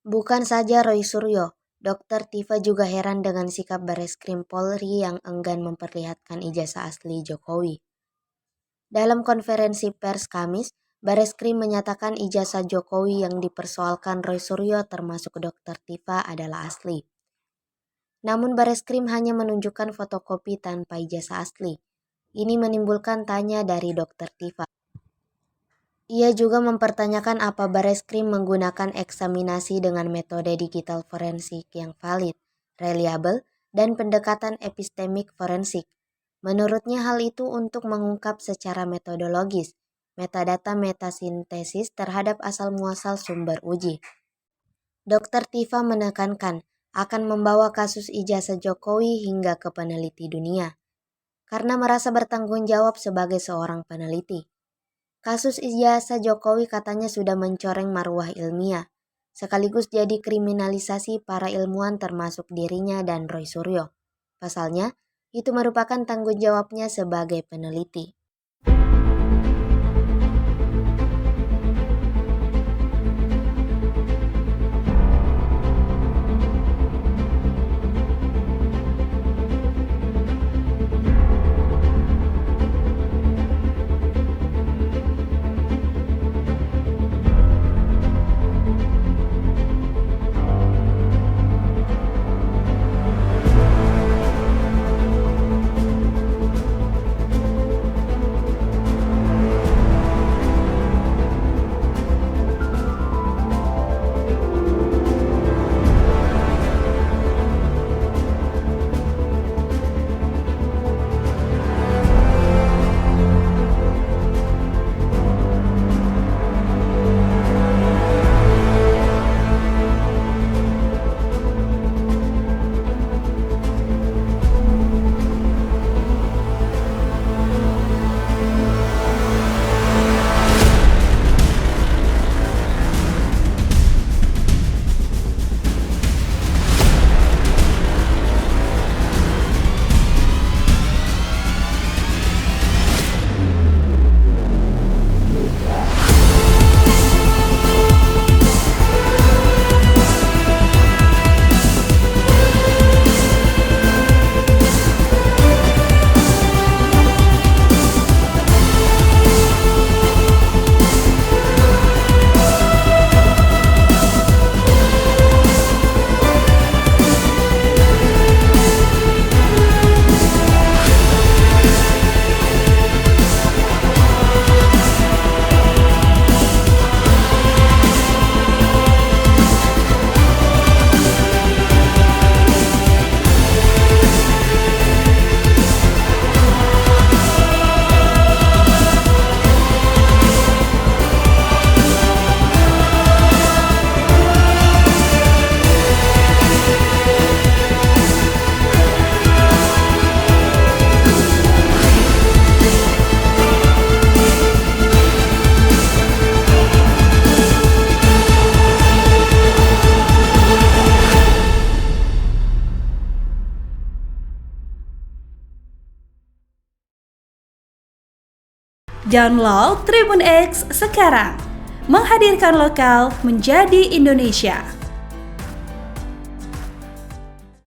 Bukan saja Roy Suryo, Dr. Tifa juga heran dengan sikap Bareskrim Polri yang enggan memperlihatkan ijazah asli Jokowi. Dalam konferensi pers Kamis, Bareskrim menyatakan ijazah Jokowi yang dipersoalkan Roy Suryo termasuk Dr. Tifa adalah asli. Namun Bareskrim hanya menunjukkan fotokopi tanpa ijazah asli. Ini menimbulkan tanya dari Dr. Tifa. Ia juga mempertanyakan apa Bareskrim menggunakan eksaminasi dengan metode digital forensik yang valid, reliable, dan pendekatan epistemik forensik. Menurutnya hal itu untuk mengungkap secara metodologis, metadata metasintesis terhadap asal-muasal sumber uji. Dr. Tifa menekankan akan membawa kasus ijazah Jokowi hingga ke peneliti dunia, karena merasa bertanggung jawab sebagai seorang peneliti. Kasus ijazah Jokowi katanya sudah mencoreng marwah ilmiah, sekaligus jadi kriminalisasi para ilmuwan termasuk dirinya dan Roy Suryo. Pasalnya, itu merupakan tanggung jawabnya sebagai peneliti. Download Tribun X sekarang, menghadirkan lokal menjadi Indonesia.